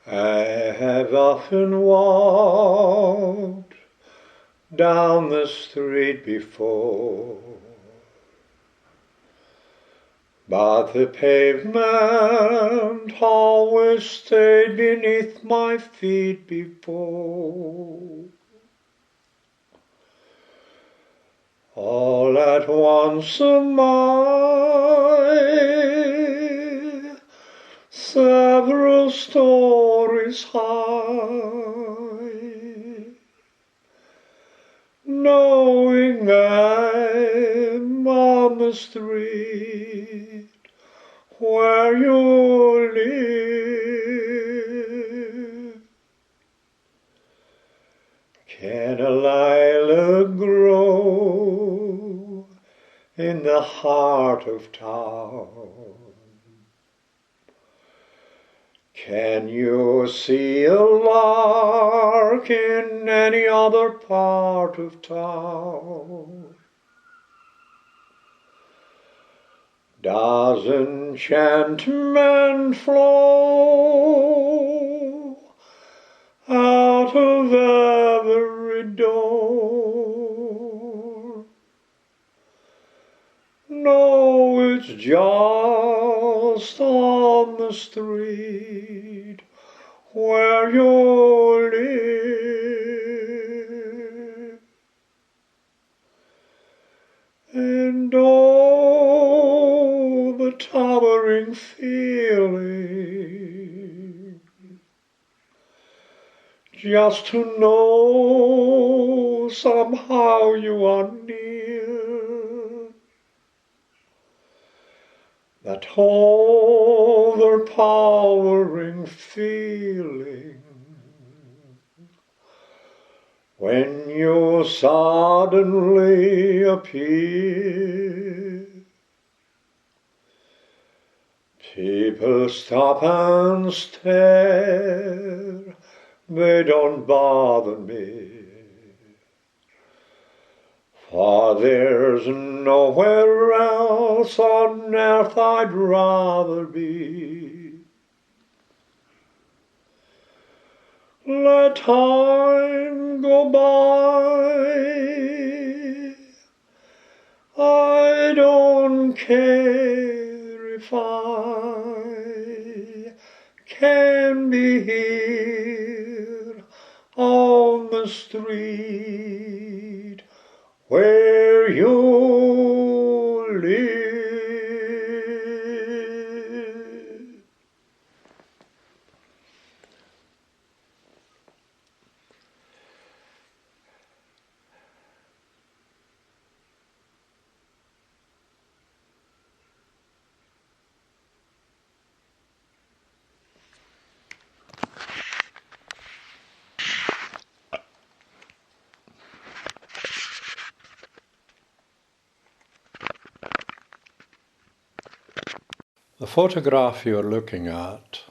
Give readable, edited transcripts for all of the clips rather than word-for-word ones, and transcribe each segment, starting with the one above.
I have often walked down the street before, but the pavement always stayed beneath my feet before. All at once am I several stories high, knowing I'm on the street where you live. Can a lilac grow in the heart of town? Can you see a lark in any other part of town? Does enchantment flow out of every door? No, it's just on the street where you live. And oh, the towering feeling, just to know somehow you are near. That overpowering feeling when you suddenly appear. People stop and stare, they don't bother me, for there's nowhere else on earth I'd rather be. Let time go by, I don't care if I can be here on the street where you live. The photograph you're looking at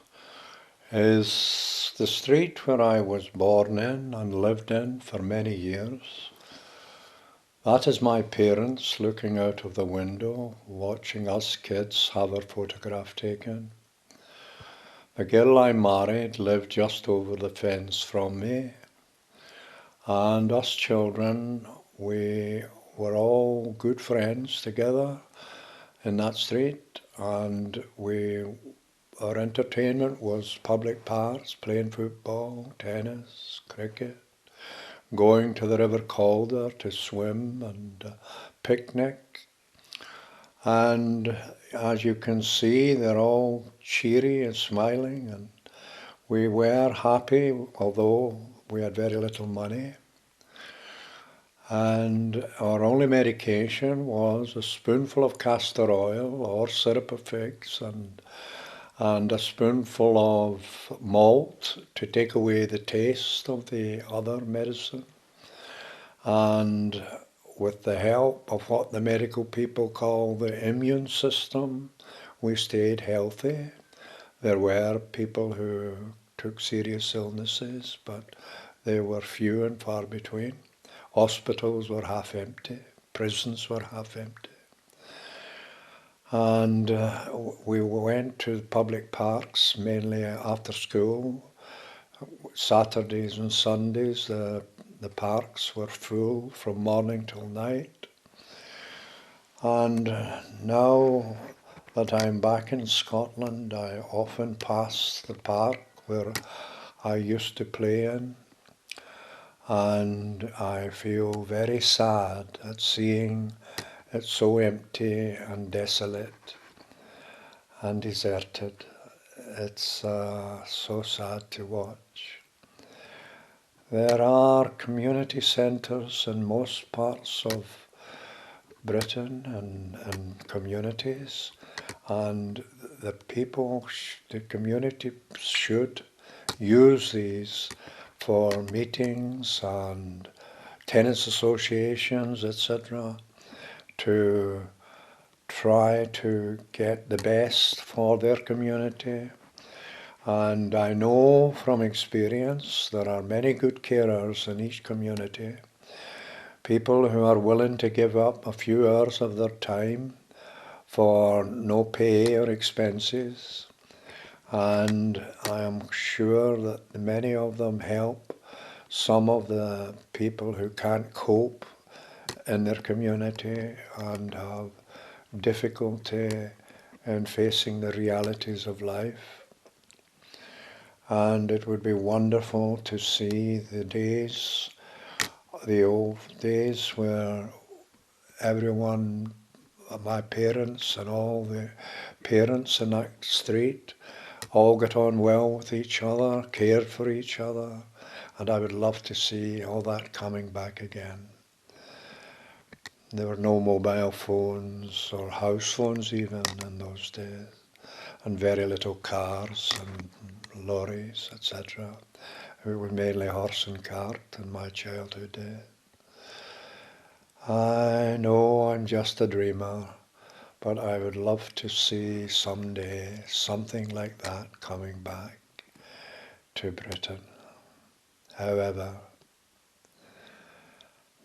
is the street where I was born in and lived in for many years. That is my parents looking out of the window, watching us kids have our photograph taken. The girl I married lived just over the fence from me, and us children, we were all good friends together in that street, and our entertainment was public parks, playing football, tennis, cricket, going to the River Calder to swim and picnic. And as you can see, they're all cheery and smiling, and we were happy, although we had very little money. And our only medication was a spoonful of castor oil or syrup of figs and a spoonful of malt to take away the taste of the other medicine. And with the help of what the medical people call the immune system, we stayed healthy. There were people who took serious illnesses, but they were few and far between. Hospitals were half empty, prisons were half empty. And we went to public parks mainly after school Saturdays and Sundays, the parks were full from morning till night. And now that I'm back in Scotland, I often pass the park where I used to play in, and I feel very sad at seeing it so empty and desolate and deserted. It's so sad to watch. There are community centres in most parts of Britain and communities, and the community should use these for meetings and tenants associations, etc., to try to get the best for their community. And I know from experience there are many good carers in each community, people who are willing to give up a few hours of their time for no pay or expenses. And I am sure that many of them help some of the people who can't cope in their community and have difficulty in facing the realities of life. And it would be wonderful to see the old days where everyone, my parents and all the parents in that street, all got on well with each other, cared for each other, and I would love to see all that coming back again. There were no mobile phones or house phones even in those days, and very little cars and lorries, etc. It was mainly horse and cart in my childhood days. I know I'm just a dreamer, but I would love to see someday something like that coming back to Britain. However,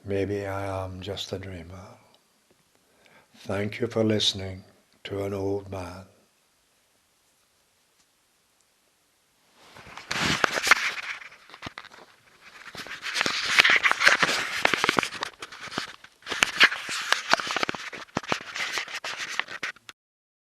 maybe I am just a dreamer. Thank you for listening to an old man.